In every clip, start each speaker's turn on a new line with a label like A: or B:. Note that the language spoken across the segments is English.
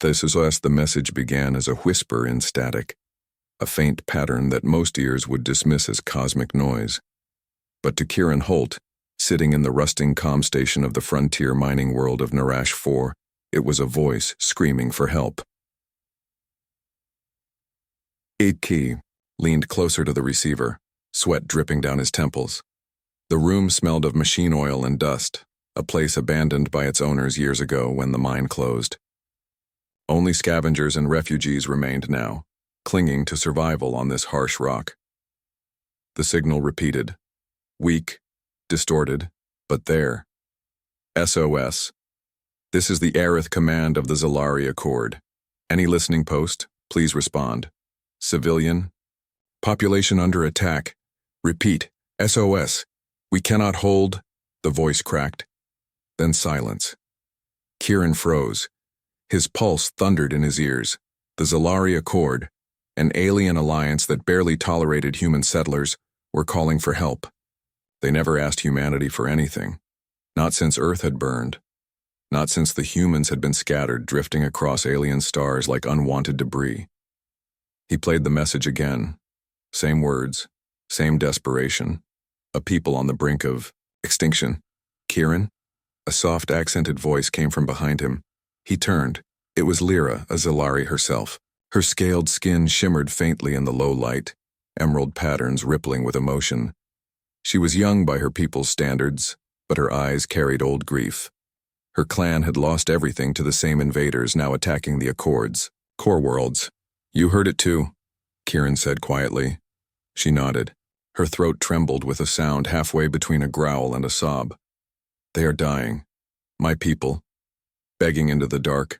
A: This is as the message began as a whisper in static, a faint pattern that most ears would dismiss as cosmic noise. But to Kieran Holt, sitting in the rusting comm station of the frontier mining world of Narash 4, it was a voice screaming for help. 8 leaned closer to the receiver, sweat dripping down his temples. The room smelled of machine oil and dust, a place abandoned by its owners years ago when the mine closed. Only scavengers and refugees remained now, clinging to survival on this harsh rock. The signal repeated. Weak, distorted, but there. SOS. This is the Aerith command of the Zalari Accord. Any listening post, please respond. Civilian. Population under attack. Repeat. SOS. We cannot hold. The voice cracked. Then silence. Kieran froze. His pulse thundered in his ears. The Zalari Accord, an alien alliance that barely tolerated human settlers, were calling for help. They never asked humanity for anything. Not since Earth had burned. Not since the humans had been scattered, drifting across alien stars like unwanted debris. He played the message again. Same words, same desperation. A people on the brink of extinction. Kieran? A soft accented voice came from behind him. He turned. It was Lyra, a Zalari herself. Her scaled skin shimmered faintly in the low light, emerald patterns rippling with emotion. She was young by her people's standards, but her eyes carried old grief. Her clan had lost everything to the same invaders now attacking the Accords, core worlds. You heard it too, Kieran said quietly. She nodded. Her throat trembled with a sound halfway between a growl and a sob. They are dying. My people. Begging into the dark.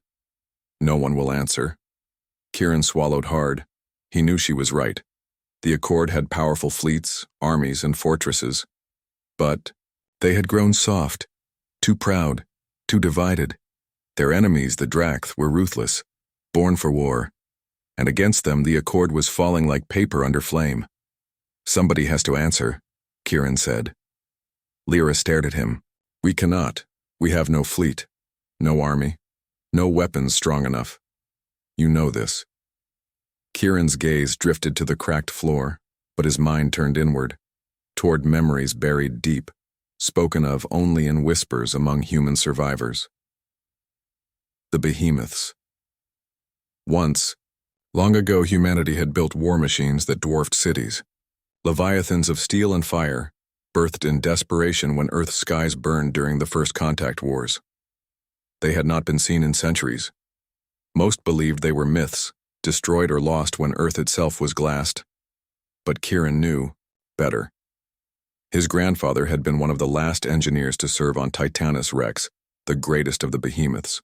A: No one will answer. Kieran swallowed hard. He knew she was right. The Accord had powerful fleets, armies, and fortresses. But they had grown soft, too proud, too divided. Their enemies, the Drath, were ruthless, born for war. And against them, the Accord was falling like paper under flame. Somebody has to answer, Kieran said. Lyra stared at him. We cannot. We have no fleet. No army. No weapons strong enough. You know this. Kieran's gaze drifted to the cracked floor, but his mind turned inward, toward memories buried deep, spoken of only in whispers among human survivors. The Behemoths. Once, long ago, humanity had built war machines that dwarfed cities. Leviathans of steel and fire, birthed in desperation when Earth's skies burned during the First Contact Wars. They had not been seen in centuries. Most believed they were myths, destroyed or lost when Earth itself was glassed. But Kieran knew better. His grandfather had been one of the last engineers to serve on Titanus Rex, the greatest of the Behemoths.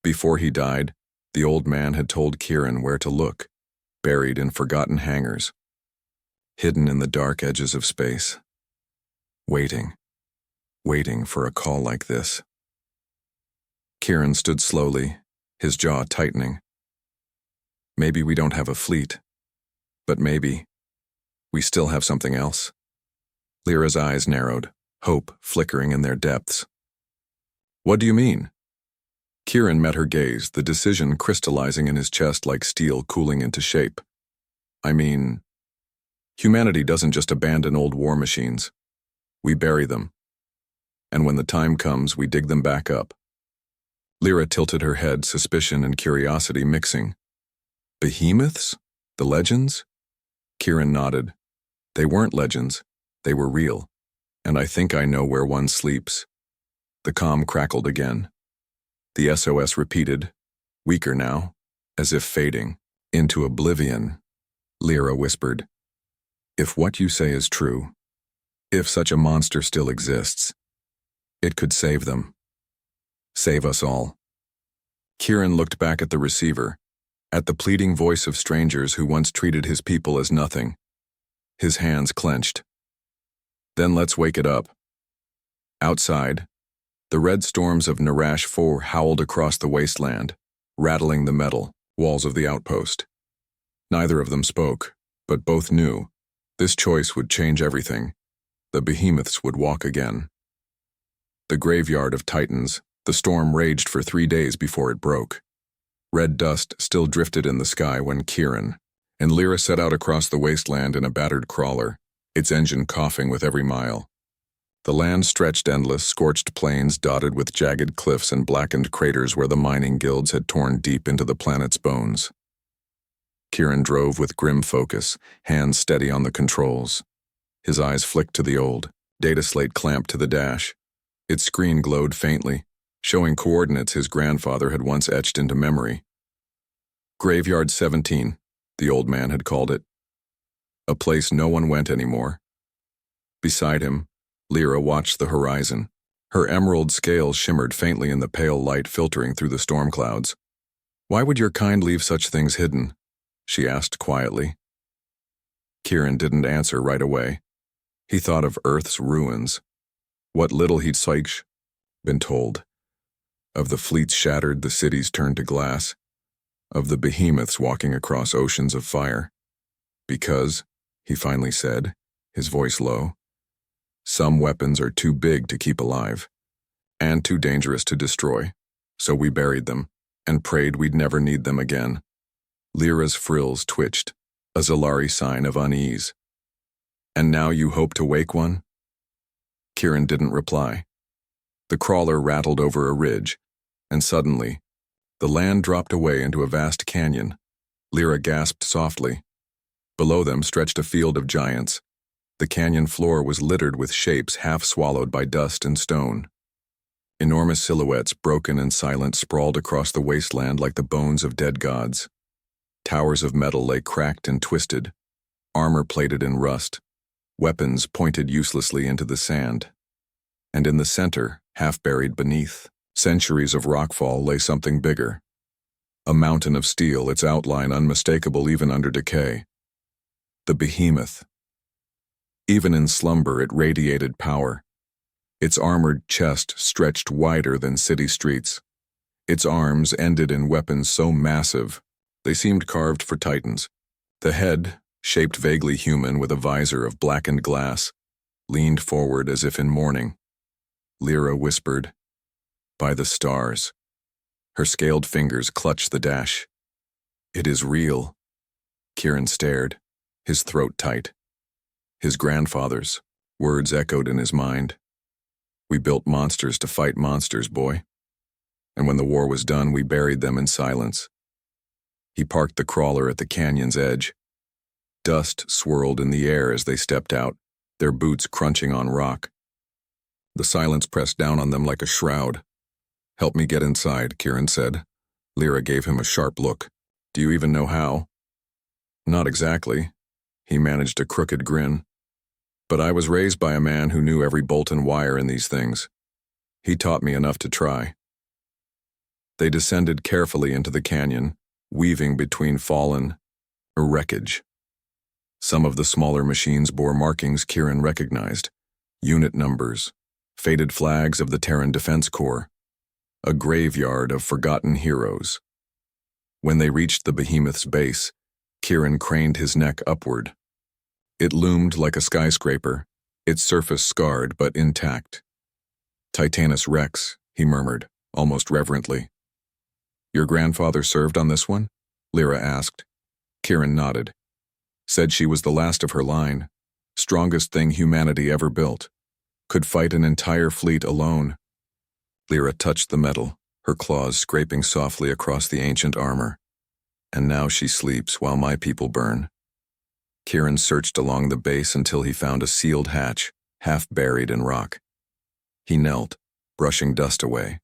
A: Before he died, the old man had told Kieran where to look, buried in forgotten hangars, hidden in the dark edges of space, waiting for a call like this. Kieran stood slowly, his jaw tightening. Maybe we don't have a fleet, but maybe we still have something else. Lyra's eyes narrowed, hope flickering in their depths. What do you mean? Kieran met her gaze, the decision crystallizing in his chest like steel cooling into shape. I mean, humanity doesn't just abandon old war machines. We bury them. And when the time comes, we dig them back up. Lyra tilted her head, suspicion and curiosity mixing. Behemoths? The legends? Kieran nodded. They weren't legends. They were real. And I think I know where one sleeps. The comm crackled again. The SOS repeated, weaker now, as if fading, into oblivion. Lyra whispered, if what you say is true, if such a monster still exists, it could save them. Save us all. Kieran looked back at the receiver, at the pleading voice of strangers who once treated his people as nothing. His hands clenched. Then let's wake it up. Outside, the red storms of Narash 4 howled across the wasteland, rattling the metal walls of the outpost. Neither of them spoke, but both knew this choice would change everything. The Behemoths would walk again. The graveyard of Titans, the storm raged for 3 days before it broke. Red dust still drifted in the sky when Kieran and Lyra set out across the wasteland in a battered crawler, its engine coughing with every mile. The land stretched endless, scorched plains dotted with jagged cliffs and blackened craters where the mining guilds had torn deep into the planet's bones. Kieran drove with grim focus, hands steady on the controls. His eyes flicked to the old data slate clamped to the dash. Its screen glowed faintly, showing coordinates his grandfather had once etched into memory. Graveyard 17, the old man had called it. A place no one went anymore. Beside him, Lyra watched the horizon. Her emerald scales shimmered faintly in the pale light filtering through the storm clouds. "Why would your kind leave such things hidden?" she asked quietly. Kieran didn't answer right away. He thought of Earth's ruins, what little he'd been told. Of the fleets shattered, the cities turned to glass. Of the behemoths walking across oceans of fire. Because, he finally said, his voice low, some weapons are too big to keep alive, and too dangerous to destroy, so we buried them, and prayed we'd never need them again. Lyra's frills twitched, a Zalari sign of unease. "And now you hope to wake one?" Kieran didn't reply. The crawler rattled over a ridge, and suddenly, the land dropped away into a vast canyon. Lyra gasped softly. Below them stretched a field of giants. The canyon floor was littered with shapes half swallowed by dust and stone. Enormous silhouettes, broken and silent, sprawled across the wasteland like the bones of dead gods. Towers of metal lay cracked and twisted, armor plated in rust, weapons pointed uselessly into the sand. And in the center, half buried beneath centuries of rockfall, lay something bigger. A mountain of steel, its outline unmistakable even under decay. The behemoth. Even in slumber, it radiated power. Its armored chest stretched wider than city streets. Its arms ended in weapons so massive, they seemed carved for titans. The head, shaped vaguely human with a visor of blackened glass, leaned forward as if in mourning. Lyra whispered, "By the stars." Her scaled fingers clutched the dash. "It is real." Kieran stared, his throat tight. His grandfather's words echoed in his mind. "We built monsters to fight monsters, boy. And when the war was done, we buried them in silence." He parked the crawler at the canyon's edge. Dust swirled in the air as they stepped out, their boots crunching on rock. The silence pressed down on them like a shroud. "Help me get inside," Kieran said. Lyra gave him a sharp look. "Do you even know how?" "Not exactly." He managed a crooked grin. "But I was raised by a man who knew every bolt and wire in these things. He taught me enough to try." They descended carefully into the canyon, weaving between fallen wreckage. Some of the smaller machines bore markings Kieran recognized, unit numbers, faded flags of the Terran Defense Corps, a graveyard of forgotten heroes. When they reached the behemoth's base, Kieran craned his neck upward. It loomed like a skyscraper, its surface scarred but intact. "Titanus Rex," he murmured, almost reverently. "Your grandfather served on this one?" Lyra asked. Kieran nodded. Said she was the last of her line, strongest thing humanity ever built. Could fight an entire fleet alone. Lyra touched the metal, her claws scraping softly across the ancient armor. "And now she sleeps while my people burn." Kieran searched along the base until he found a sealed hatch, half buried in rock. He knelt, brushing dust away.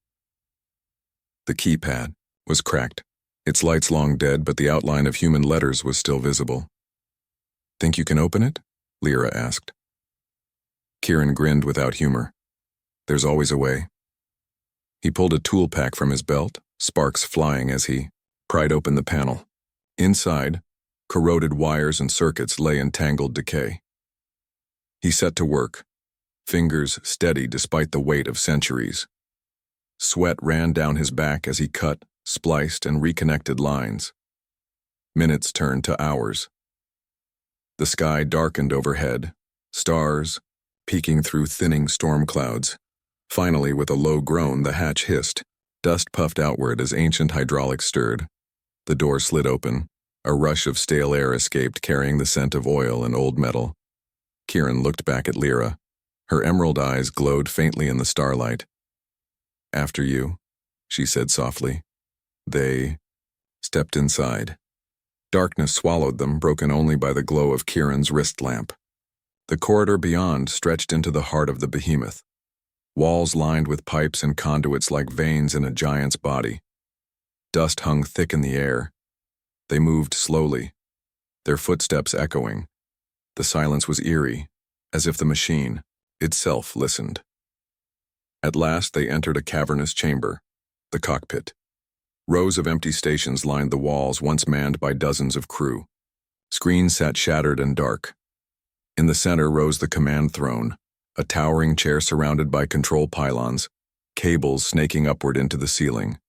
A: The keypad was cracked, its lights long dead, but the outline of human letters was still visible. "Think you can open it?" Lyra asked. Kieran grinned without humor. "There's always a way." He pulled a tool pack from his belt, sparks flying as he pried open the panel. Inside, corroded wires and circuits lay in tangled decay. He set to work, fingers steady despite the weight of centuries. Sweat ran down his back as he cut, spliced, and reconnected lines. Minutes turned to hours. The sky darkened overhead, stars peeking through thinning storm clouds. Finally, with a low groan, the hatch hissed. Dust puffed outward as ancient hydraulics stirred, The door slid open. A rush of stale air escaped, carrying the scent of oil and old metal. Kieran looked back at Lyra. Her emerald eyes glowed faintly in the starlight. "After you," she said softly. They stepped inside. Darkness swallowed them, broken only by the glow of Kieran's wrist lamp. The corridor beyond stretched into the heart of the behemoth. Walls lined with pipes and conduits like veins in a giant's body. Dust hung thick in the air. They moved slowly, their footsteps echoing. The silence was eerie, as if the machine itself listened. At last they entered a cavernous chamber, the cockpit. Rows of empty stations lined the walls, once manned by dozens of crew. Screens sat shattered and dark. In the center rose the command throne, a towering chair surrounded by control pylons, cables snaking upward into the ceiling.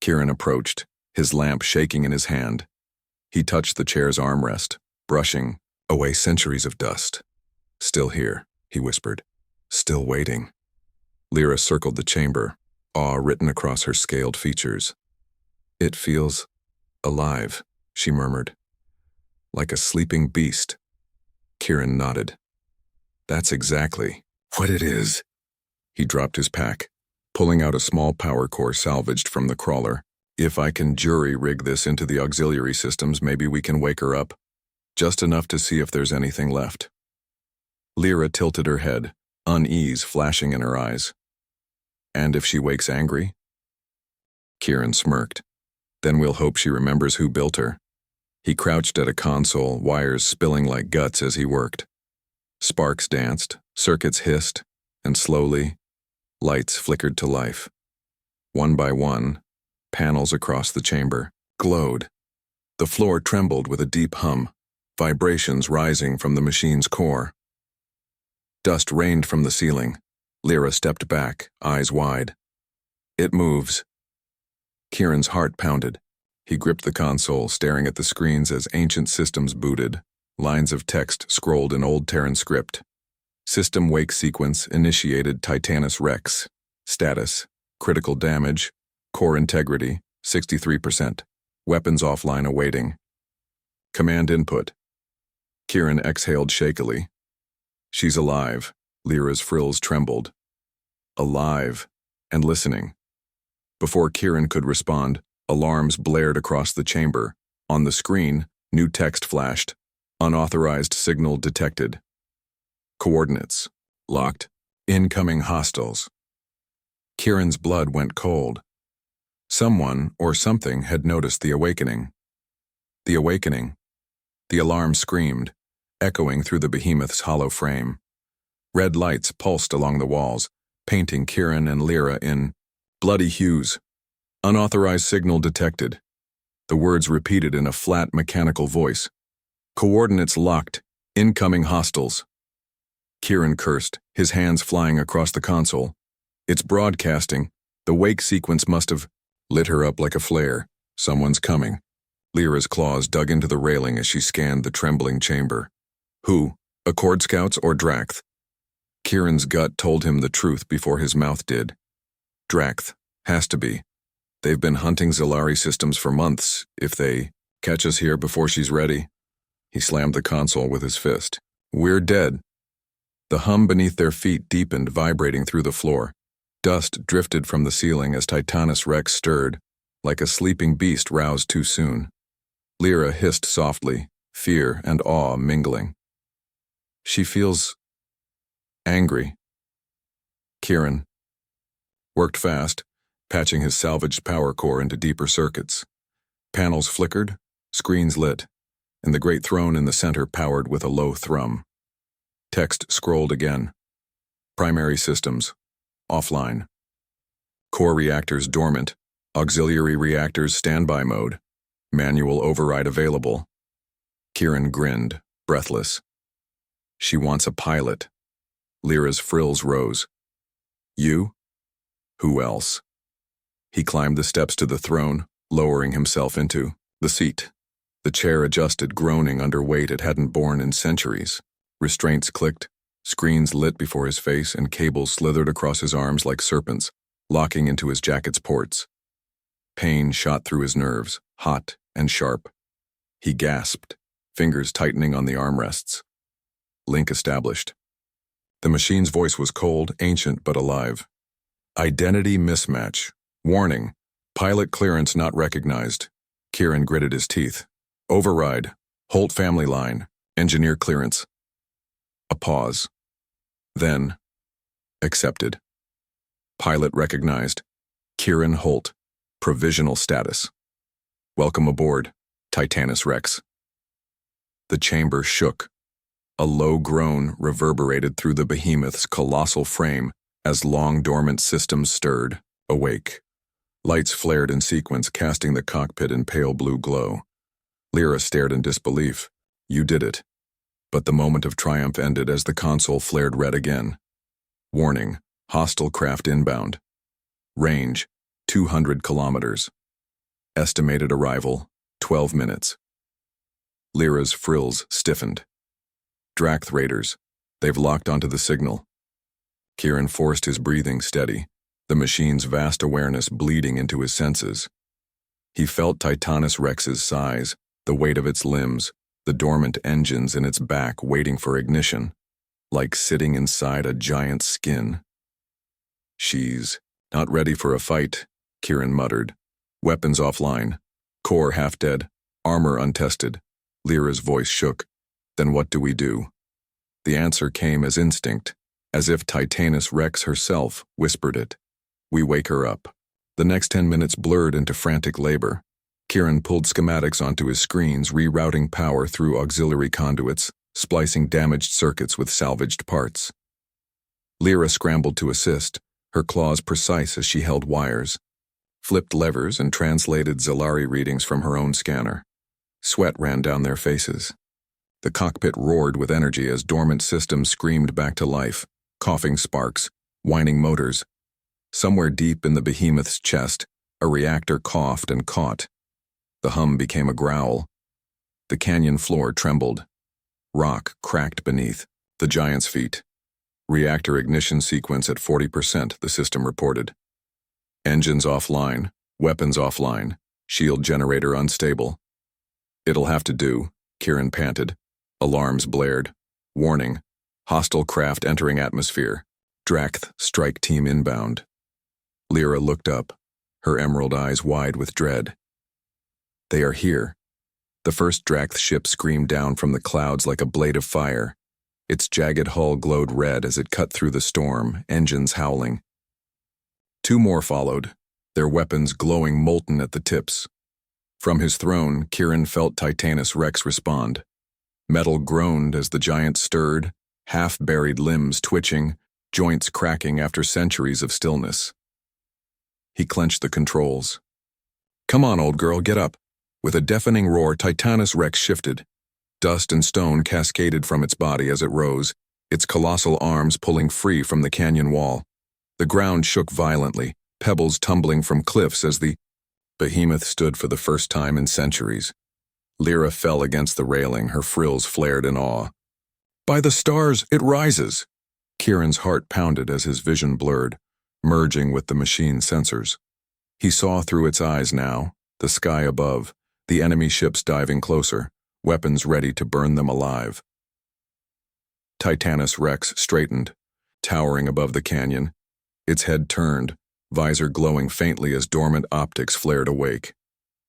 A: Kieran approached, his lamp shaking in his hand. He touched the chair's armrest, brushing away centuries of dust. "Still here," he whispered. "Still waiting." Lyra circled the chamber, awe written across her scaled features. "It feels alive," she murmured. "Like a sleeping beast." Kieran nodded. "That's exactly what it is." He dropped his pack, pulling out a small power core salvaged from the crawler. "If I can jury-rig this into the auxiliary systems, maybe we can wake her up. Just enough to see if there's anything left." Lyra tilted her head, unease flashing in her eyes. "And if she wakes angry?" Kieran smirked. "Then we'll hope she remembers who built her." He crouched at a console, wires spilling like guts as he worked. Sparks danced, circuits hissed, and slowly, lights flickered to life. One by one, panels across the chamber glowed. The floor trembled with a deep hum, vibrations rising from the machine's core. Dust rained from the ceiling. Lyra stepped back, eyes wide. "It moves." Kieran's heart pounded. He gripped the console, staring at the screens as ancient systems booted. Lines of text scrolled in Old Terran script. System wake sequence initiated Titanus Rex. Status: critical damage. Core integrity, 63%. Weapons offline awaiting. Command input. Kieran exhaled shakily. "She's alive." Lyra's frills trembled. Alive and listening. Before Kieran could respond, alarms blared across the chamber. On the screen, new text flashed. Unauthorized signal detected. Coordinates locked. Incoming hostiles. Kieran's blood went cold. Someone or something had noticed the awakening. The awakening. The alarm screamed, echoing through the behemoth's hollow frame. Red lights pulsed along the walls, painting Kieran and Lyra in bloody hues. Unauthorized signal detected. The words repeated in a flat, mechanical voice. Coordinates locked. Incoming hostiles. Kieran cursed, his hands flying across the console. "It's broadcasting. The wake sequence must have lit her up like a flare. Someone's coming." Lyra's claws dug into the railing as she scanned the trembling chamber. Who? Accord Scouts or Draxth? Kieran's gut told him the truth before his mouth did. Draxth. Has to be. They've been hunting Zilari systems for months. If they catch us here before she's ready. He slammed the console with his fist. We're dead. The hum beneath their feet deepened, vibrating through the floor. Dust drifted from the ceiling as Titanus Rex stirred, like a sleeping beast roused too soon. Lyra hissed softly, fear and awe mingling. She feels angry. Kieran worked fast, patching his salvaged power core into deeper circuits. Panels flickered, screens lit, and the great throne in the center powered with a low thrum. Text scrolled again. Primary systems, offline. Core reactors dormant, auxiliary reactors standby mode, manual override available. Kieran grinned, breathless. She wants a pilot. Lyra's frills rose. You? Who else? He climbed the steps to the throne, lowering himself into the seat. The chair adjusted, groaning under weight it hadn't borne in centuries. Restraints clicked, screens lit before his face, and cables slithered across his arms like serpents, locking into his jacket's ports. Pain shot through his nerves, hot and sharp. He gasped, fingers tightening on the armrests. Link established. The machine's voice was cold, ancient, but alive. Identity mismatch. Warning. Pilot clearance not recognized. Kieran gritted his teeth. Override. Holt family line. Engineer clearance. A pause. Then, accepted. Pilot recognized. Kieran Holt. Provisional status. Welcome aboard, Titanus Rex. The chamber shook. A low groan reverberated through the Behemoth's colossal frame as long-dormant systems stirred, awake. Lights flared in sequence, casting the cockpit in pale blue glow. Lyra stared in disbelief. You did it. But the moment of triumph ended as the console flared red again. Warning, hostile craft inbound. Range, 200 kilometers. Estimated arrival, 12 minutes. Lyra's frills stiffened. Dract raiders, they've locked onto the signal. Kieran forced his breathing steady, the machine's vast awareness bleeding into his senses. He felt Titanus Rex's size, the weight of its limbs, the dormant engines in its back waiting for ignition, like sitting inside a giant skin. She's not ready for a fight, Kieran muttered. Weapons offline, core half-dead, armor untested. Lyra's voice shook. Then what do we do? The answer came as instinct, as if Titanus Rex herself whispered it. We wake her up. The next 10 minutes blurred into frantic labor. Kieran pulled schematics onto his screens, rerouting power through auxiliary conduits, splicing damaged circuits with salvaged parts. Lyra scrambled to assist, her claws precise as she held wires, flipped levers and translated Zalari readings from her own scanner. Sweat ran down their faces. The cockpit roared with energy as dormant systems screamed back to life, coughing sparks, whining motors. Somewhere deep in the Behemoth's chest, a reactor coughed and caught. The hum became a growl. The canyon floor trembled. Rock cracked beneath, the giant's feet. Reactor ignition sequence at 40%, the system reported. Engines offline, weapons offline, shield generator unstable. It'll have to do, Kieran panted. Alarms blared. Warning, hostile craft entering atmosphere. Dract strike team inbound. Lyra looked up, her emerald eyes wide with dread. They are here. The first Dract ship screamed down from the clouds like a blade of fire. Its jagged hull glowed red as it cut through the storm, engines howling. Two more followed, their weapons glowing molten at the tips. From his throne, Kieran felt Titanus Rex respond. Metal groaned as the giant stirred, half-buried limbs twitching, joints cracking after centuries of stillness. He clenched the controls. Come on, old girl, get up. With a deafening roar, Titanus Rex shifted. Dust and stone cascaded from its body as it rose, its colossal arms pulling free from the canyon wall. The ground shook violently, pebbles tumbling from cliffs as the Behemoth stood for the first time in centuries. Lyra fell against the railing, her frills flared in awe. By the stars, it rises! Kieran's heart pounded as his vision blurred, merging with the machine's sensors. He saw through its eyes now, the sky above, the enemy ships diving closer, weapons ready to burn them alive. Titanus Rex straightened, towering above the canyon, its head turned, visor glowing faintly as dormant optics flared awake.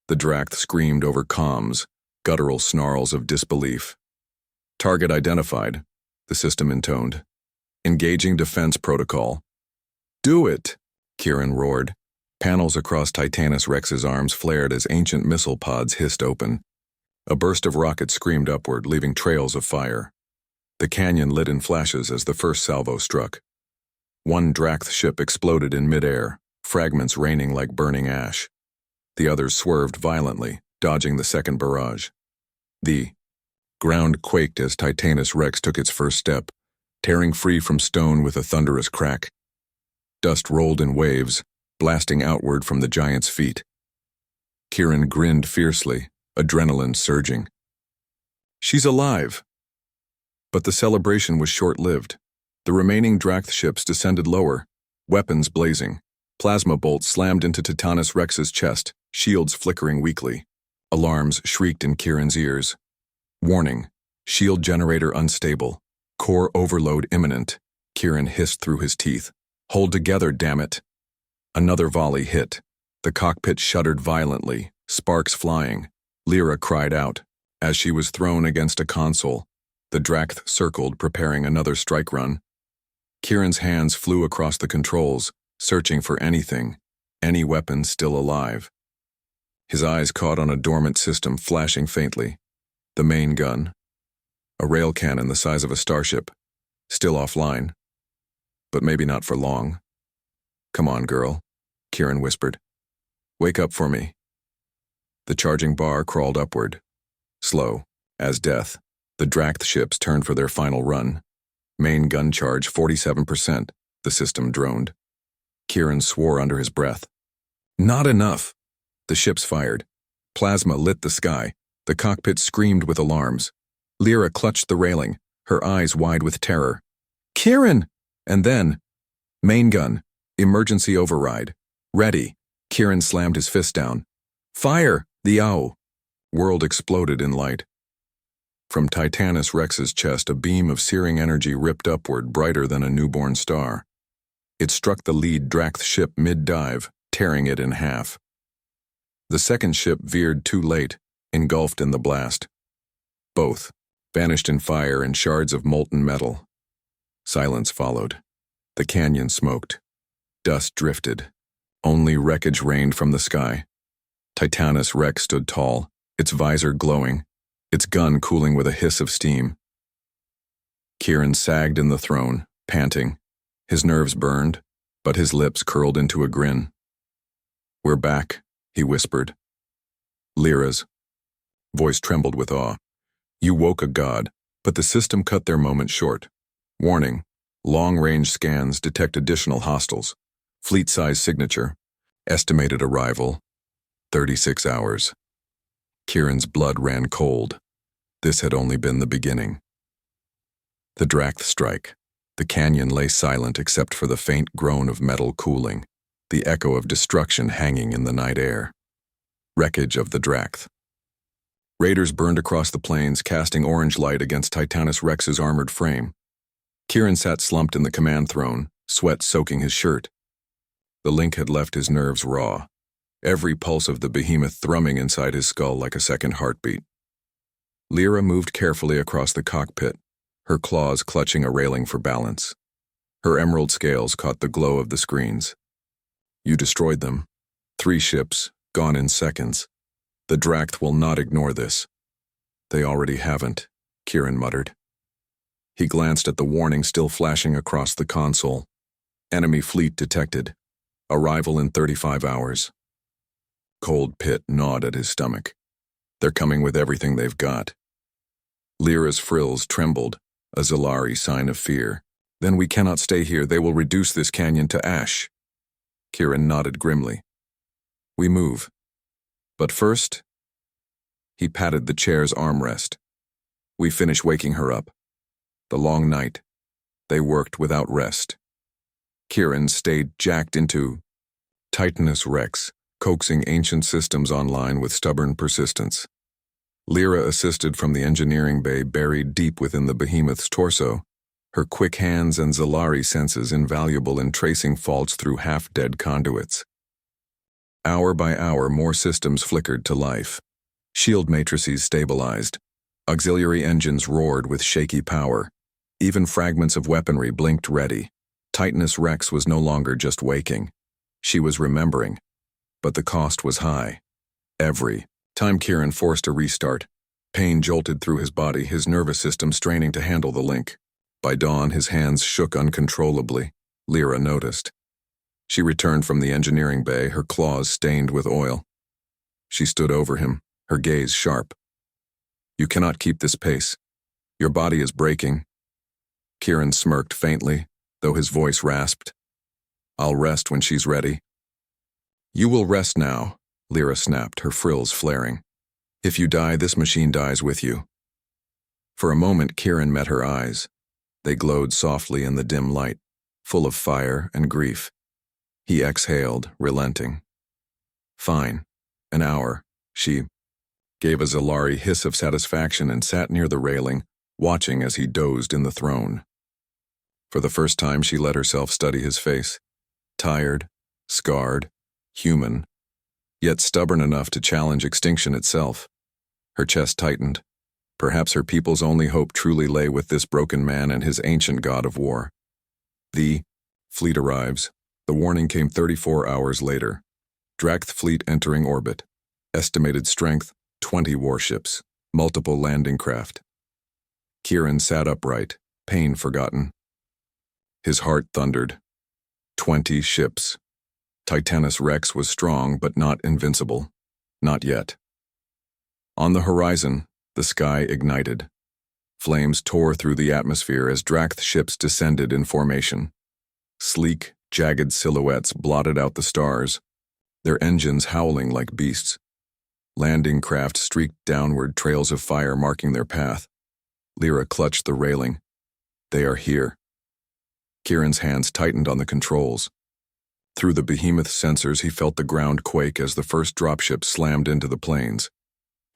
A: The Dract screamed over comms, guttural snarls of disbelief. Target identified, the system intoned. Engaging defense protocol. Do it, Kieran roared. Panels across Titanus Rex's arms flared as ancient missile pods hissed open. A burst of rockets screamed upward, leaving trails of fire. The canyon lit in flashes as the first salvo struck. One Dract ship exploded in midair, fragments raining like burning ash. The others swerved violently, dodging the second barrage. The ground quaked as Titanus Rex took its first step, tearing free from stone with a thunderous crack. Dust rolled in waves, blasting outward from the giant's feet. Kieran grinned fiercely, adrenaline surging. She's alive! But the celebration was short-lived. The remaining Dract ships descended lower, weapons blazing. Plasma bolts slammed into Titanus Rex's chest, shields flickering weakly. Alarms shrieked in Kieran's ears. Warning, shield generator unstable. Core overload imminent. Kieran hissed through his teeth. Hold together, damn it. Another volley hit. The cockpit shuddered violently, sparks flying. Lyra cried out. As she was thrown against a console, the Dract circled, preparing another strike run. Kieran's hands flew across the controls, searching for anything, any weapon still alive. His eyes caught on a dormant system flashing faintly. The main gun. A rail cannon the size of a starship. Still offline. But maybe not for long. Come on, girl, Kieran whispered. Wake up for me. The charging bar crawled upward. Slow, as death, the Dract ships turned for their final run. Main gun charge 47%, the system droned. Kieran swore under his breath. Not enough! The ships fired. Plasma lit the sky. The cockpit screamed with alarms. Lyra clutched the railing, her eyes wide with terror. Kieran! And then, main gun, emergency override. Ready. Kieran slammed his fist down. Fire! The ow! World exploded in light. From Titanus Rex's chest, a beam of searing energy ripped upward, brighter than a newborn star. It struck the lead Dract ship mid-dive, tearing it in half. The second ship veered too late, engulfed in the blast. Both vanished in fire and shards of molten metal. Silence followed. The canyon smoked. Dust drifted. Only wreckage rained from the sky. Titanus Rex stood tall, its visor glowing, its gun cooling with a hiss of steam. Kieran sagged in the throne, panting. His nerves burned, but his lips curled into a grin. We're back, he whispered. Lyra's voice trembled with awe. You woke a god, but the system cut their moment short. Warning, long-range scans detect additional hostiles. Fleet-size signature. Estimated arrival, 36 hours. Kieran's blood ran cold. This had only been the beginning. The Dract strike. The canyon lay silent except for the faint groan of metal cooling, the echo of destruction hanging in the night air. Wreckage of the Dract. Raiders burned across the plains, casting orange light against Titanus Rex's armored frame. Kieran sat slumped in the command throne, sweat soaking his shirt. The link had left his nerves raw, every pulse of the behemoth thrumming inside his skull like a second heartbeat. Lyra moved carefully across the cockpit, her claws clutching a railing for balance. Her emerald scales caught the glow of the screens. You destroyed them. 3 ships, gone in seconds. The Dract will not ignore this. They already haven't, Kieran muttered. He glanced at the warning still flashing across the console. Enemy fleet detected. Arrival in 35 hours. Cold pit gnawed at his stomach. They're coming with everything they've got. Lyra's frills trembled, a Zalari sign of fear. Then we cannot stay here. They will reduce this canyon to ash. Kieran nodded grimly. We move. But first, he patted the chair's armrest. We finish waking her up. The long night. They worked without rest. Kieran stayed jacked into Titanus Rex, coaxing ancient systems online with stubborn persistence. Lyra assisted from the engineering bay buried deep within the behemoth's torso, her quick hands and Zalari senses invaluable in tracing faults through half-dead conduits. Hour by hour, more systems flickered to life. Shield matrices stabilized. Auxiliary engines roared with shaky power. Even fragments of weaponry blinked ready. Titanus Rex was no longer just waking. She was remembering. But the cost was high. Every time Kieran forced a restart, pain jolted through his body, his nervous system straining to handle the link. By dawn, his hands shook uncontrollably. Lyra noticed. She returned from the engineering bay, her claws stained with oil. She stood over him, her gaze sharp. You cannot keep this pace. Your body is breaking. Kieran smirked faintly, though his voice rasped. I'll rest when she's ready. You will rest now, Lyra snapped, her frills flaring. If you die, this machine dies with you. For a moment, Kieran met her eyes. They glowed softly in the dim light, full of fire and grief. He exhaled, relenting. Fine. An hour, she gave a Zalari hiss of satisfaction and sat near the railing, watching as he dozed in the throne. For the first time, she let herself study his face. Tired, scarred, human, yet stubborn enough to challenge extinction itself. Her chest tightened. Perhaps her people's only hope truly lay with this broken man and his ancient god of war. The fleet arrives. The warning came 34 hours later. Dract fleet entering orbit. Estimated strength, 20 warships, multiple landing craft. Kieran sat upright, pain forgotten. His heart thundered. 20 ships. Titanus Rex was strong but not invincible. Not yet. On the horizon, the sky ignited. Flames tore through the atmosphere as Dract ships descended in formation. Sleek, jagged silhouettes blotted out the stars, their engines howling like beasts. Landing craft streaked downward, trails of fire marking their path. Lyra clutched the railing. They are here. Kieran's hands tightened on the controls. Through the behemoth sensors, he felt the ground quake as the first dropship slammed into the plains.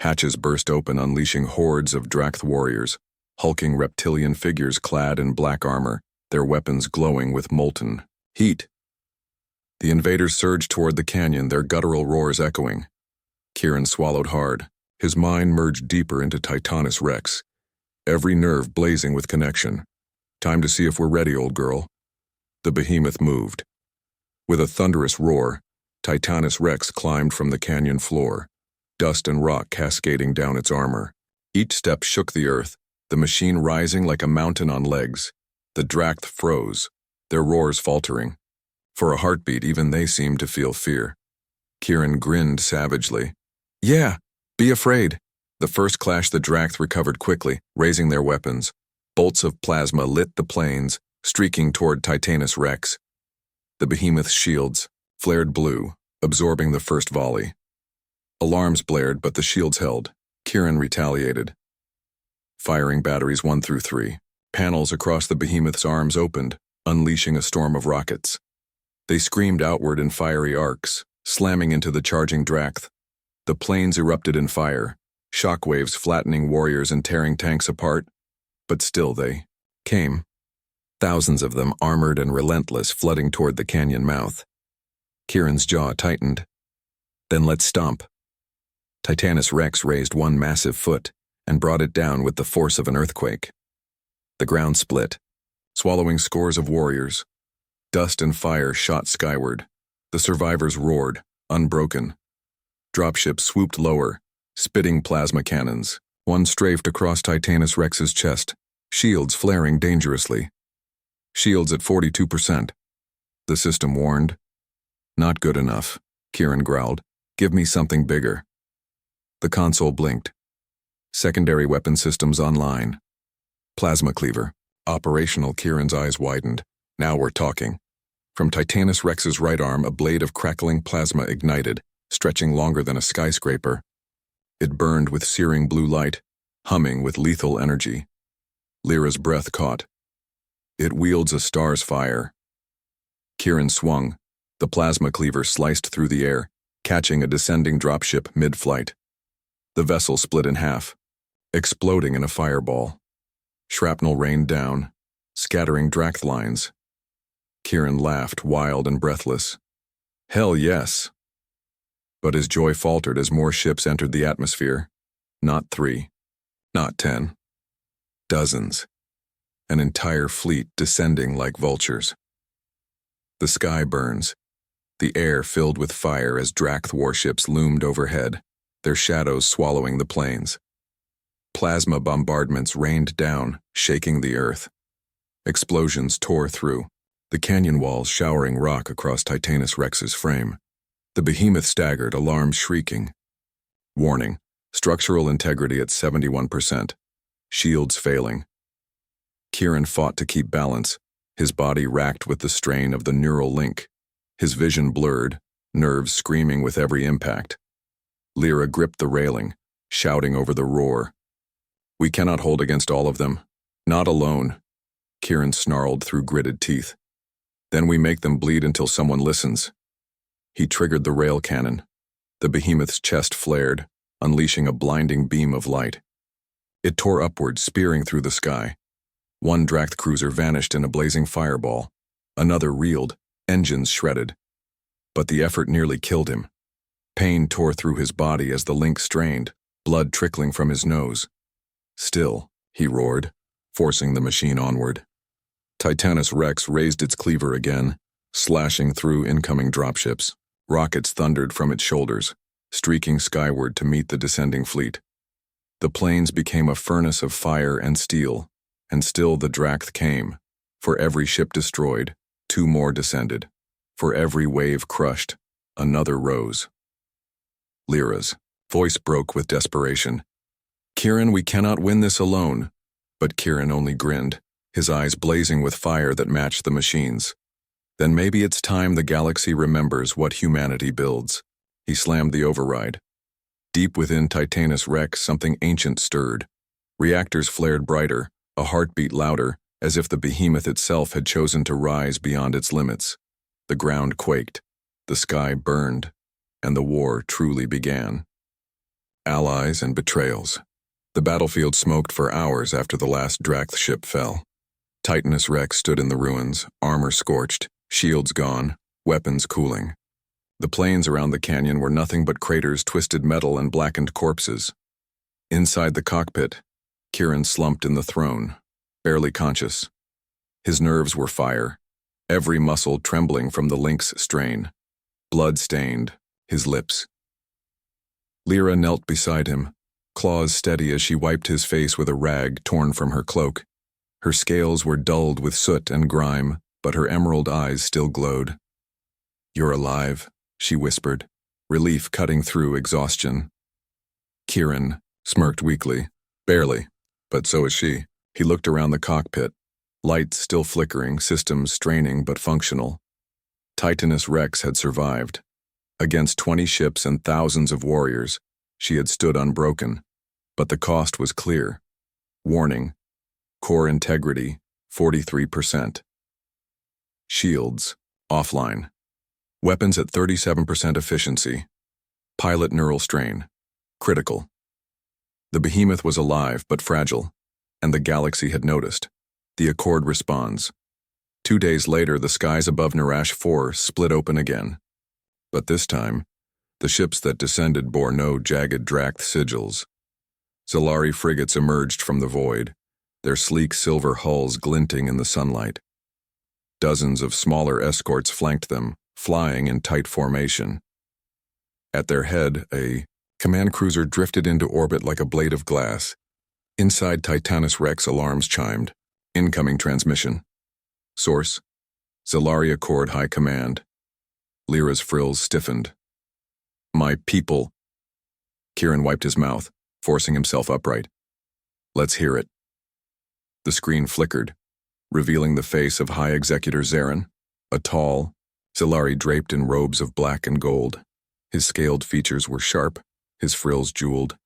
A: Hatches burst open, unleashing hordes of Dract warriors, hulking reptilian figures clad in black armor, their weapons glowing with molten heat. The invaders surged toward the canyon, their guttural roars echoing. Kieran swallowed hard. His mind merged deeper into Titanus Rex, every nerve blazing with connection. Time to see if we're ready, old girl. The behemoth moved. With a thunderous roar, Titanus Rex climbed from the canyon floor, dust and rock cascading down its armor. Each step shook the earth, the machine rising like a mountain on legs. The Dract froze, their roars faltering. For a heartbeat, even they seemed to feel fear. Kieran grinned savagely. Yeah, be afraid. The first clash, the Dract recovered quickly, raising their weapons. Bolts of plasma lit the plains, streaking toward Titanus Rex. The behemoth's shields flared blue, absorbing the first volley. Alarms blared, but the shields held. Kieran retaliated. Firing batteries 1 through 3. Panels across the behemoth's arms opened, unleashing a storm of rockets. They screamed outward in fiery arcs, slamming into the charging Dract. The plains erupted in fire, shockwaves flattening warriors and tearing tanks apart. But still they came. Thousands of them, armored and relentless, flooding toward the canyon mouth. Kieran's jaw tightened. Then let's stomp. Titanus Rex raised one massive foot and brought it down with the force of an earthquake. The ground split, swallowing scores of warriors. Dust and fire shot skyward. The survivors roared, unbroken. Dropships swooped lower, spitting plasma cannons. One strafed across Titanus Rex's chest, shields flaring dangerously. Shields at 42%. The system warned. Not good enough, Kieran growled. Give me something bigger. The console blinked. Secondary weapon systems online. Plasma cleaver. Operational. Kieran's eyes widened. Now we're talking. From Titanus Rex's right arm, a blade of crackling plasma ignited, stretching longer than a skyscraper. It burned with searing blue light, humming with lethal energy. Lyra's breath caught. It wields a star's fire. Kieran swung. The plasma cleaver sliced through the air, catching a descending dropship mid-flight. The vessel split in half, exploding in a fireball. Shrapnel rained down, scattering Dract lines. Kieran laughed, wild and breathless. Hell yes. But his joy faltered as more ships entered the atmosphere. Not 3, not 10. Dozens. An entire fleet descending like vultures. The sky burns. The air filled with fire as Dract warships loomed overhead, their shadows swallowing the plains. Plasma bombardments rained down, shaking the earth. Explosions tore through, the canyon walls showering rock across Titanus Rex's frame. The behemoth staggered, alarms shrieking. Warning, structural integrity at 71%. Shields failing. Kieran fought to keep balance, his body racked with the strain of the neural link. His vision blurred, nerves screaming with every impact. Lyra gripped the railing, shouting over the roar. We cannot hold against all of them. Not alone. Kieran snarled through gritted teeth. Then we make them bleed until someone listens. He triggered the rail cannon. The behemoth's chest flared, unleashing a blinding beam of light. It tore upward, spearing through the sky. One Dracht cruiser vanished in a blazing fireball. Another reeled, engines shredded. But the effort nearly killed him. Pain tore through his body as the link strained, blood trickling from his nose. Still, he roared, forcing the machine onward. Titanus Rex raised its cleaver again, slashing through incoming dropships. Rockets thundered from its shoulders, streaking skyward to meet the descending fleet. The plains became a furnace of fire and steel, and still the Dracht came. For every ship destroyed, 2 more descended. For every wave crushed, another rose. Lyra's voice broke with desperation. "Kieran, we cannot win this alone." But Kieran only grinned, his eyes blazing with fire that matched the machine's. Then maybe it's time the galaxy remembers what humanity builds. He slammed the override. Deep within Titanus Rex, something ancient stirred. Reactors flared brighter, a heartbeat louder, as if the behemoth itself had chosen to rise beyond its limits. The ground quaked, the sky burned, and the war truly began. Allies and betrayals. The battlefield smoked for hours after the last Dracht ship fell. Titanus Rex stood in the ruins, armor scorched, shields gone, weapons cooling. The plains around the canyon were nothing but craters, twisted metal, and blackened corpses. Inside the cockpit, Kieran slumped in the throne, barely conscious. His nerves were fire, every muscle trembling from the link's strain. Blood-stained, his lips. Lyra knelt beside him, claws steady as she wiped his face with a rag torn from her cloak. Her scales were dulled with soot and grime, but her emerald eyes still glowed. "You're alive," she whispered, relief cutting through exhaustion. Kieran smirked weakly. "Barely, but so is she." He looked around the cockpit, lights still flickering, systems straining but functional. Titanus Rex had survived. Against 20 ships and thousands of warriors, she had stood unbroken. But the cost was clear. Warning: core integrity, 43%. Shields, offline. Weapons at 37% efficiency. Pilot neural strain, critical. The behemoth was alive but fragile, and the galaxy had noticed. The Accord responds. 2 days later, the skies above Narash 4 split open again. But this time, the ships that descended bore no jagged Dracht sigils. Zalari frigates emerged from the void, their sleek silver hulls glinting in the sunlight. Dozens of smaller escorts flanked them, flying in tight formation. At their head, a command cruiser drifted into orbit like a blade of glass. Inside Titanus Rex, alarms chimed. Incoming transmission. Source: Zalari Accord High Command. Lyra's frills stiffened. "My people." Kieran wiped his mouth, forcing himself upright. "Let's hear it." The screen flickered, revealing the face of High Executor Zarin, a tall, Zalari draped in robes of black and gold. His scaled features were sharp, his frills jeweled,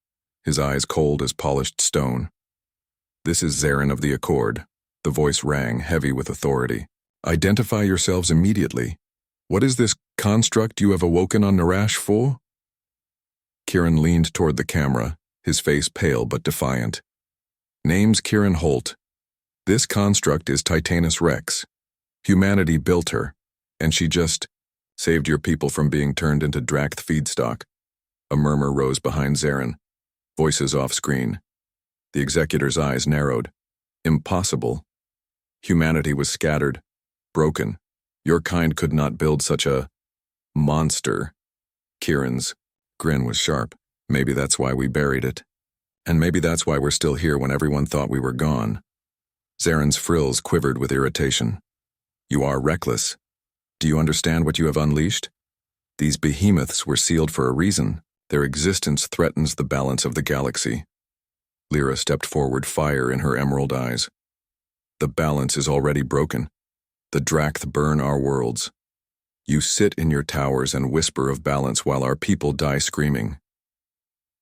A: his eyes cold as polished stone. "This is Zarin of the Accord." The voice rang, heavy with authority. "Identify yourselves immediately. What is this construct you have awoken on Narash 4? Kieran leaned toward the camera, his face pale but defiant. "Name's Kieran Holt. This construct is Titanus Rex. Humanity built her, and she just saved your people from being turned into Dracht feedstock." A murmur rose behind Zarin, voices off-screen. The executor's eyes narrowed. "Impossible. Humanity was scattered, broken. Your kind could not build such a monster." Kieran's grin was sharp. "Maybe that's why we buried it. And maybe that's why we're still here when everyone thought we were gone." Zarin's frills quivered with irritation. "You are reckless. Do you understand what you have unleashed? These behemoths were sealed for a reason. Their existence threatens the balance of the galaxy." Lyra stepped forward, fire in her emerald eyes. "The balance is already broken. The Dracht burn our worlds. You sit in your towers and whisper of balance while our people die screaming."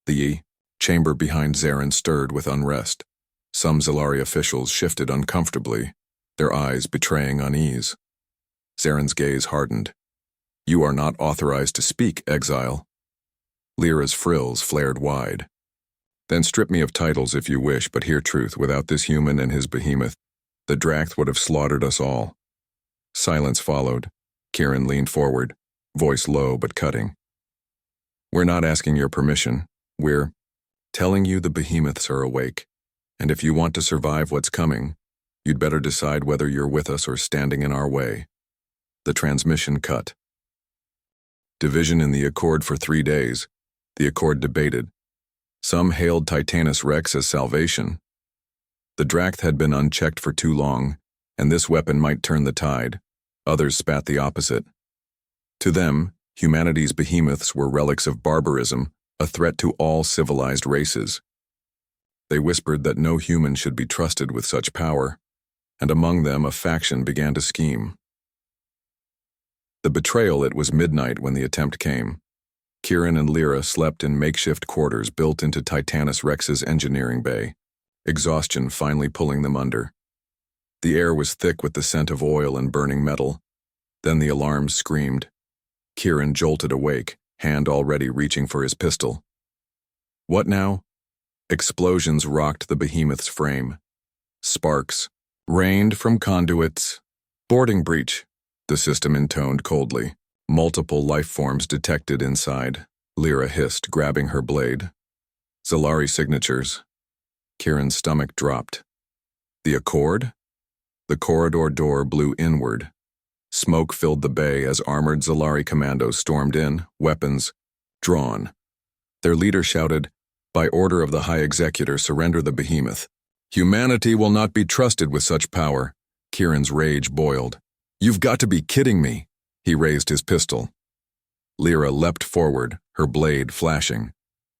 A: The chamber behind Zarin stirred with unrest. Some Zalari officials shifted uncomfortably, their eyes betraying unease. Zarin's gaze hardened. "You are not authorized to speak, exile." Lyra's frills flared wide. Then strip me of titles if you wish, but hear truth. Without this human and his behemoth, the Dract would have slaughtered us all. Silence followed. Kieran leaned forward, voice low but cutting. We're not asking your permission. We're telling you the behemoths are awake, and if you want to survive what's coming, you'd better decide whether you're with us or standing in our way. The transmission cut. Division in the Accord for 3 days. The Accord debated. Some hailed Titanus Rex as salvation. The Dract had been unchecked for too long, and this weapon might turn the tide. Others spat the opposite. To them, humanity's behemoths were relics of barbarism, a threat to all civilized races. They whispered that no human should be trusted with such power, and among them a faction began to scheme. The betrayal. It was midnight when the attempt came. Kieran and Lyra slept in makeshift quarters built into Titanus Rex's engineering bay, exhaustion finally pulling them under. The air was thick with the scent of oil and burning metal. Then the alarms screamed. Kieran jolted awake, hand already reaching for his pistol. What now? Explosions rocked the behemoth's frame. Sparks rained from conduits. Boarding breach, the system intoned coldly. Multiple life forms detected inside. Lyra hissed, grabbing her blade. Zalari signatures. Kieran's stomach dropped. The Accord? The corridor door blew inward. Smoke filled the bay as armored Zalari commandos stormed in, weapons drawn. Their leader shouted, "By order of the High Executor, surrender the behemoth. Humanity will not be trusted with such power." Kieran's rage boiled. "You've got to be kidding me." He raised his pistol. Lyra leapt forward, her blade flashing.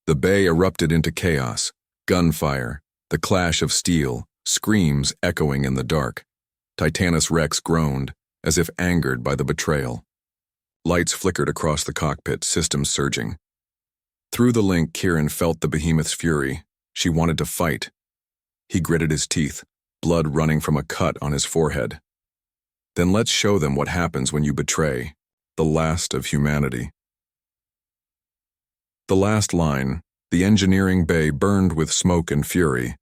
A: The bay erupted into chaos. Gunfire, the clash of steel, screams echoing in the dark. Titanus Rex groaned, as if angered by the betrayal. Lights flickered across the cockpit, systems surging. Through the link, Kieran felt the behemoth's fury. She wanted to fight. He gritted his teeth, blood running from a cut on his forehead. Then let's show them what happens when you betray, the last of humanity. The last line, the engineering bay burned with smoke and fury.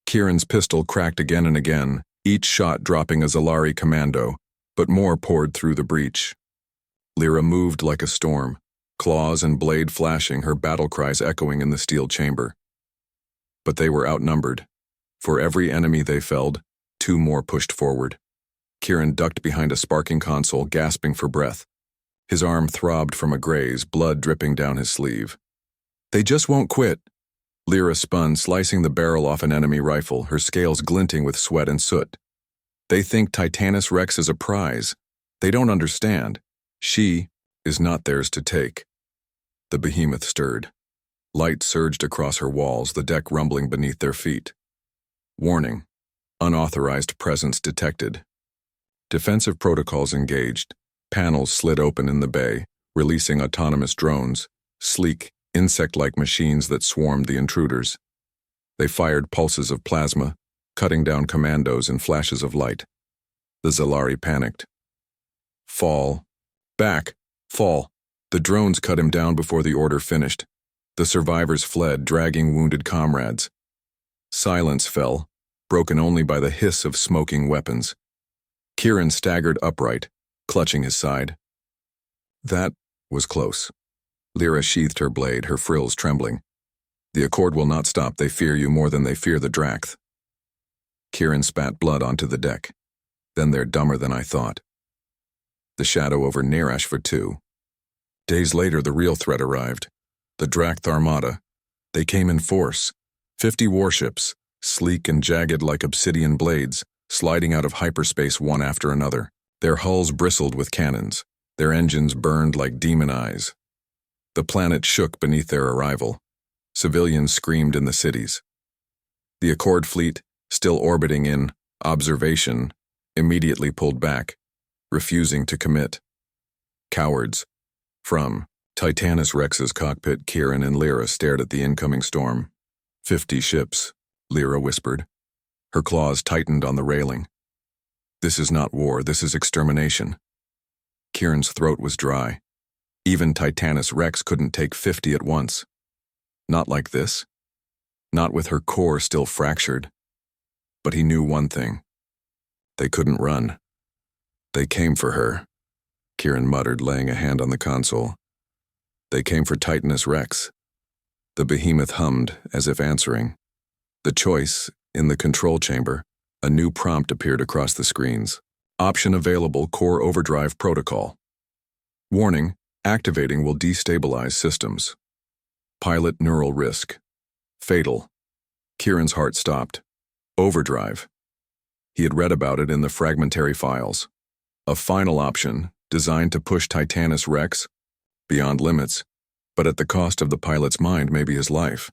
A: Kieran's pistol cracked again and again, each shot dropping a Zalari commando, but more poured through the breach. Lyra moved like a storm, claws and blade flashing, her battle cries echoing in the steel chamber. But they were outnumbered. For every enemy they felled, 2 more pushed forward. Kieran ducked behind a sparking console, gasping for breath. His arm throbbed from a graze, blood dripping down his sleeve. They just won't quit. Lyra spun, slicing the barrel off an enemy rifle, her scales glinting with sweat and soot. They think Titanus Rex is a prize. They don't understand. She is not theirs to take. The behemoth stirred. Light surged across her walls, the deck rumbling beneath their feet. Warning. Unauthorized presence detected. Defensive protocols engaged. Panels slid open in the bay, releasing autonomous drones, sleek, insect-like machines that swarmed the intruders. They fired pulses of plasma, cutting down commandos in flashes of light. The Zalari panicked. Fall. Back. Fall. The drones cut him down before the order finished. The survivors fled, dragging wounded comrades. Silence fell, broken only by the hiss of smoking weapons. Kieran staggered upright, clutching his side. That was close. Lyra sheathed her blade, her frills trembling. The Accord will not stop. They fear you more than they fear the Dract. Kieran spat blood onto the deck. Then they're dumber than I thought. The shadow over Neresh for 2. Days later, the real threat arrived. The Dract Armada. They came in force. 50 warships, sleek and jagged like obsidian blades, sliding out of hyperspace one after another. Their hulls bristled with cannons. Their engines burned like demon eyes. The planet shook beneath their arrival. Civilians screamed in the cities. The Accord fleet, still orbiting in observation, immediately pulled back, refusing to commit. Cowards. From Titanus Rex's cockpit, Kieran and Lyra stared at the incoming storm. 50 ships, Lyra whispered. Her claws tightened on the railing. This is not war, this is extermination. Kieran's throat was dry. Even Titanus Rex couldn't take 50 at once. Not like this. Not with her core still fractured. But he knew one thing. They couldn't run. They came for her, Kieran muttered, laying a hand on the console. They came for Titanus Rex. The behemoth hummed, as if answering. The choice, in the control chamber, a new prompt appeared across the screens. Option available: core overdrive protocol. Warning: activating will destabilize systems. Pilot neural risk. Fatal. Kieran's heart stopped. Overdrive. He had read about it in the fragmentary files. A final option, designed to push Titanus Rex beyond limits, but at the cost of the pilot's mind, maybe his life.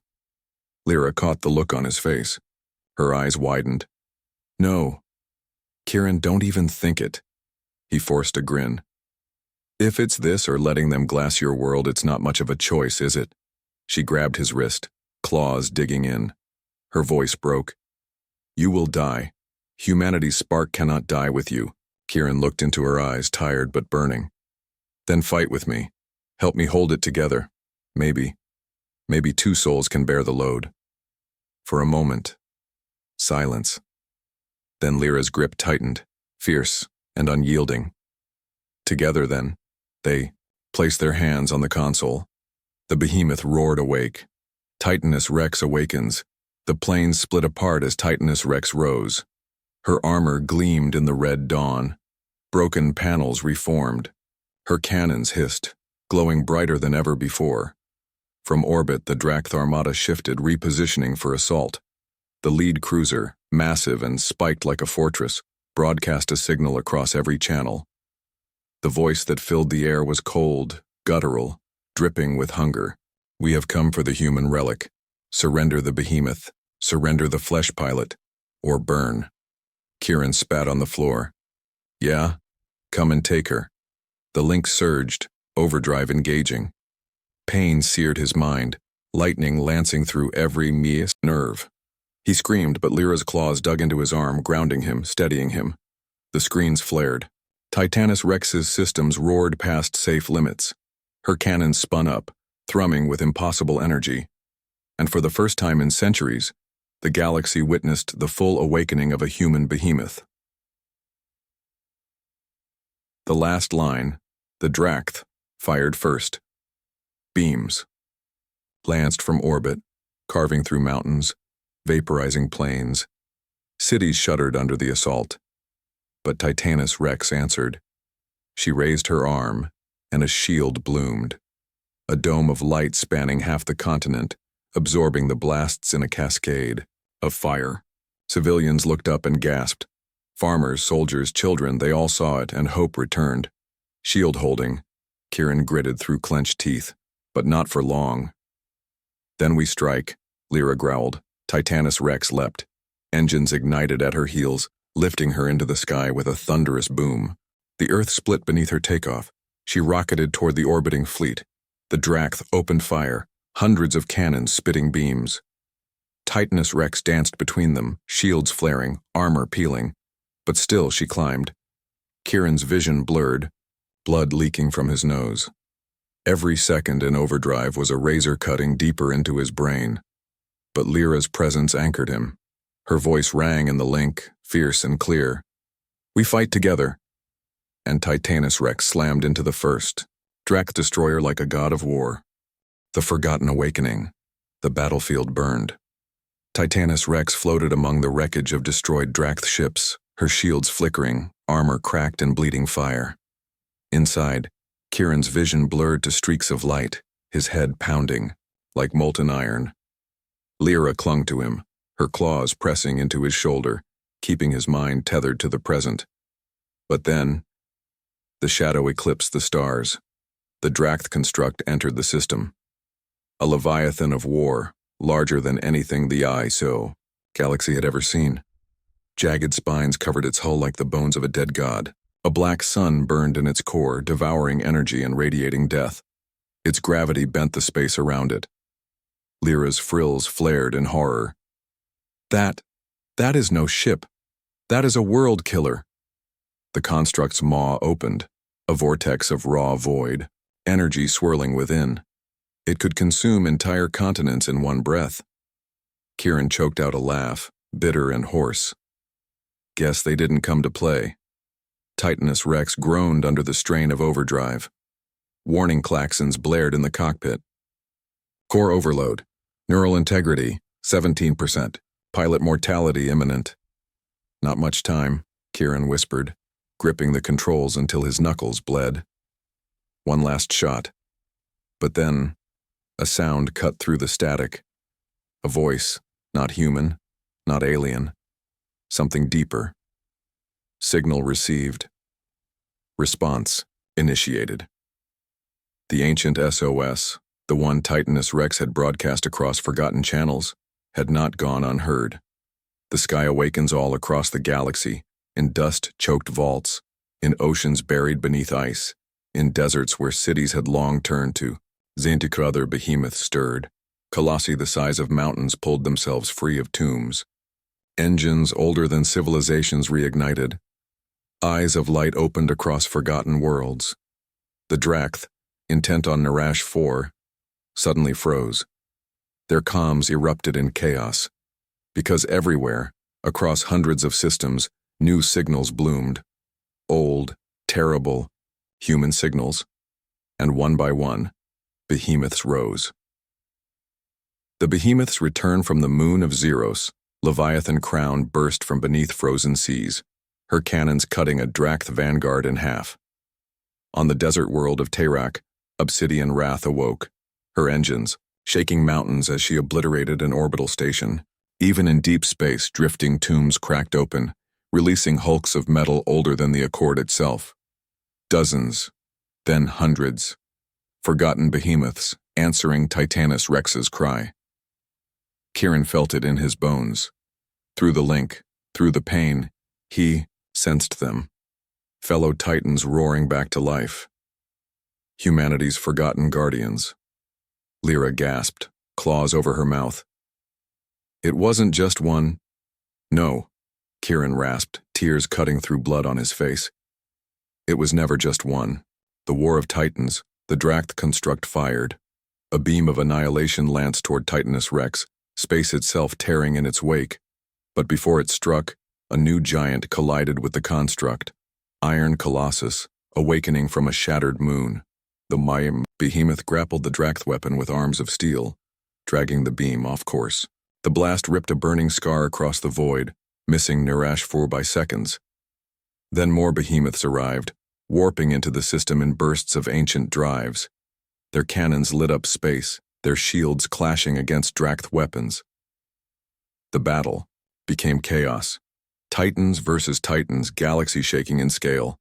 A: Lyra caught the look on his face. Her eyes widened. No. Kieran, don't even think it. He forced a grin. If it's this or letting them glass your world, it's not much of a choice, is it? She grabbed his wrist, claws digging in. Her voice broke. You will die. Humanity's spark cannot die with you. Kieran looked into her eyes, tired but burning. Then fight with me. Help me hold it together. Maybe 2 souls can bear the load. For a moment, silence. Then Lyra's grip tightened, fierce and unyielding. Together then, they placed their hands on the console. The behemoth roared awake. Titanus Rex awakens. The planes split apart as Titanus Rex rose. Her armor gleamed in the red dawn. Broken panels reformed. Her cannons hissed, glowing brighter than ever before. From orbit, the Drakth armada shifted, repositioning for assault. The lead cruiser, massive and spiked like a fortress, broadcast a signal across every channel. The voice that filled the air was cold, guttural, dripping with hunger. We have come for the human relic. Surrender the behemoth. Surrender the flesh pilot. Or burn. Kieran spat on the floor. Yeah? Come and take her. The link surged, overdrive engaging. Pain seared his mind, lightning lancing through every nerve. He screamed, but Lyra's claws dug into his arm, grounding him, steadying him. The screens flared. Titanus Rex's systems roared past safe limits. Her cannons spun up, thrumming with impossible energy. And for the first time in centuries, the galaxy witnessed the full awakening of a human behemoth. The last line, the Drakth, fired first. Beams. Lanced from orbit, carving through mountains, vaporizing plains. Cities shuddered under the assault. But Titanus Rex answered. She raised her arm, and a shield bloomed. A dome of light spanning half the continent, absorbing the blasts in a cascade of fire. Civilians looked up and gasped. Farmers, soldiers, children, they all saw it, and hope returned. Shield holding, Kieran gritted through clenched teeth, but not for long. Then we strike, Lyra growled. Titanus Rex leapt. Engines ignited at her heels, lifting her into the sky with a thunderous boom. The earth split beneath her takeoff. She rocketed toward the orbiting fleet. The Drakth opened fire, hundreds of cannons spitting beams. Titanus Rex danced between them, shields flaring, armor peeling. But still she climbed. Kieran's vision blurred, blood leaking from his nose. Every second in overdrive was a razor cutting deeper into his brain. But Lyra's presence anchored him. Her voice rang in the link, fierce and clear. We fight together. And Titanus Rex slammed into the first, Drakth destroyer like a god of war. The forgotten awakening. The battlefield burned. Titanus Rex floated among the wreckage of destroyed Drakth ships, her shields flickering, armor cracked and bleeding fire. Inside, Kieran's vision blurred to streaks of light, his head pounding, like molten iron. Lyra clung to him, her claws pressing into his shoulder, keeping his mind tethered to the present. But then, the shadow eclipsed the stars. The Drakth construct entered the system. A leviathan of war, larger than anything the galaxy had ever seen. Jagged spines covered its hull like the bones of a dead god. A black sun burned in its core, devouring energy and radiating death. Its gravity bent the space around it. Lyra's frills flared in horror. That is no ship. That is a world killer. The construct's maw opened, a vortex of raw void. energy swirling within. It could consume entire continents in one breath. Kieran choked out a laugh, bitter and hoarse. Guess they didn't come to play. Titanus Rex groaned under the strain of overdrive. Warning klaxons blared in the cockpit. Core overload. Neural integrity, 17%. Pilot mortality imminent. Not much time, Kieran whispered, gripping the controls until his knuckles bled. One last shot. But then, a sound cut through the static. A voice, not human, not alien. Something deeper. Signal received. Response initiated. The ancient SOS, the one Titanus Rex had broadcast across forgotten channels, had not gone unheard. The sky awakens all across the galaxy, in dust-choked vaults, in oceans buried beneath ice, in deserts where cities had long turned to. Other behemoths stirred. Colossi the size of mountains pulled themselves free of tombs. Engines older than civilizations reignited. Eyes of light opened across forgotten worlds. The Dracht, intent on Narash 4, suddenly froze. Their comms erupted in chaos. Because everywhere, across hundreds of systems, new signals bloomed. Old, terrible, human signals. And one by one, behemoths rose. The behemoths returned from the moon of Zeros. Leviathan Crown burst from beneath frozen seas, her cannons cutting a Dracht vanguard in half. On the desert world of Terak, Obsidian Wrath awoke, her engines shaking mountains as she obliterated an orbital station. Even in deep space, drifting tombs cracked open, releasing hulks of metal older than the Accord itself. Dozens, then hundreds. Forgotten behemoths, answering Titanus Rex's cry. Kieran felt it in his bones. Through the link, through the pain, he sensed them. Fellow Titans roaring back to life. Humanity's forgotten guardians. Lyra gasped, claws over her mouth. It wasn't just one. No, Kieran rasped, tears cutting through blood on his face. It was never just one. The War of Titans, the Dracht construct fired. A beam of annihilation lanced toward Titanus Rex, space itself tearing in its wake. But before it struck, a new giant collided with the construct. Iron Colossus, awakening from a shattered moon. The behemoth grappled the Dracht weapon with arms of steel, dragging the beam off course. The blast ripped a burning scar across the void, missing Narash 4 by seconds. Then more behemoths arrived, warping into the system in bursts of ancient drives. Their cannons lit up space, their shields clashing against Dracht weapons. The battle became chaos. Titans versus Titans, galaxy shaking in scale.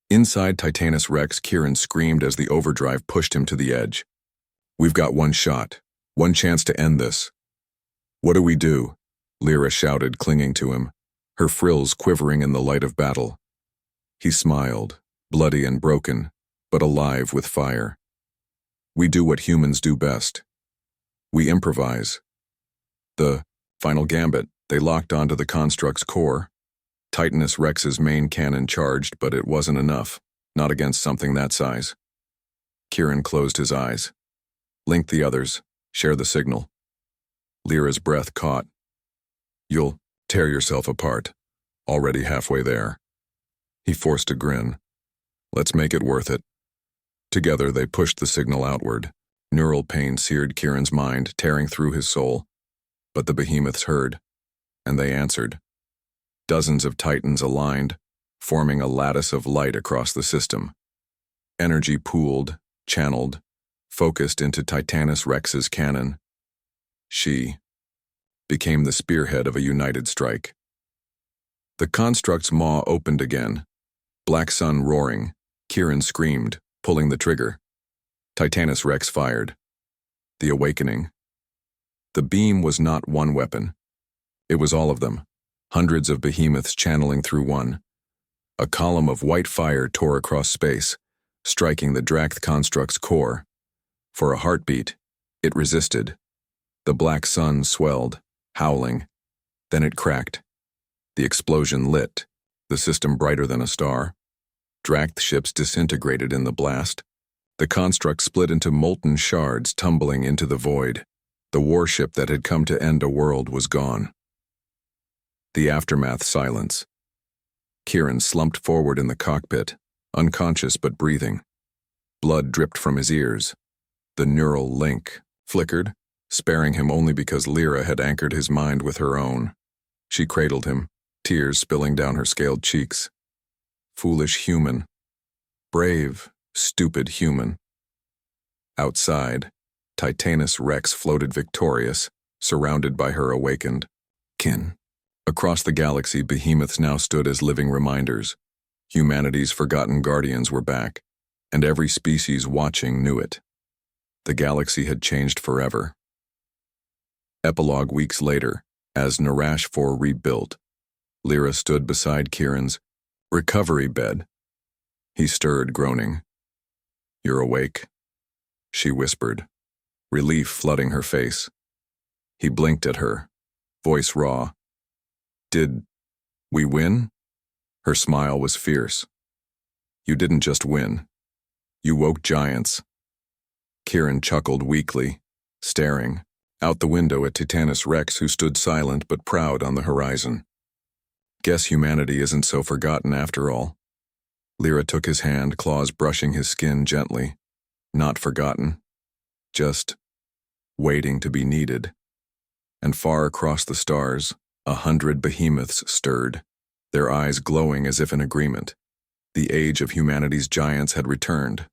A: Inside Titanus Rex, Kieran screamed as the overdrive pushed him to the edge. We've got one shot, one chance to end this. What do we do? Lyra shouted, clinging to him, her frills quivering in the light of battle. He smiled, bloody and broken, but alive with fire. We do what humans do best. We improvise. The final gambit, they locked onto the construct's core. Titanus Rex's main cannon charged, but it wasn't enough, not against something that size. Kieran closed his eyes. Link the others, share the signal. Lyra's breath caught. You'll tear yourself apart. Already halfway there. He forced a grin. Let's make it worth it. Together they pushed the signal outward. Neural pain seared Kieran's mind, tearing through his soul. But the behemoths heard, and they answered. Dozens of Titans aligned, forming a lattice of light across the system. Energy pooled, channeled, focused into Titanus Rex's cannon. She became the spearhead of a united strike. The construct's maw opened again. Black sun roaring, Kieran screamed, pulling the trigger. Titanus Rex fired. The awakening. The beam was not one weapon. It was all of them, hundreds of behemoths channeling through one. A column of white fire tore across space, striking the Dracht construct's core. For a heartbeat, it resisted. The black sun swelled, howling. Then it cracked. The explosion lit, the system brighter than a star. Dracht ships disintegrated in the blast. The construct split into molten shards, tumbling into the void. The warship that had come to end a world was gone. The aftermath silence. Kieran slumped forward in the cockpit, unconscious but breathing. Blood dripped from his ears. The neural link flickered, sparing him only because Lyra had anchored his mind with her own. She cradled him, tears spilling down her scaled cheeks. Foolish human. Brave, stupid human. Outside, Titanus Rex floated victorious, surrounded by her awakened kin. Across the galaxy, behemoths now stood as living reminders. Humanity's forgotten guardians were back, and every species watching knew it. The galaxy had changed forever. Epilogue weeks later, as Narash 4 rebuilt, Lyra stood beside Kieran's recovery bed. He stirred, groaning. "You're awake," she whispered, relief flooding her face. He blinked at her, voice raw. "Did we win?" Her smile was fierce. "You didn't just win. You woke giants." Kieran chuckled weakly, staring out the window at Titanus Rex, who stood silent but proud on the horizon. "Guess humanity isn't so forgotten after all." Lyra took his hand, claws brushing his skin gently. Not forgotten. Just waiting to be needed. And far across the stars, 100 behemoths stirred, their eyes glowing as if in agreement. The age of humanity's giants had returned.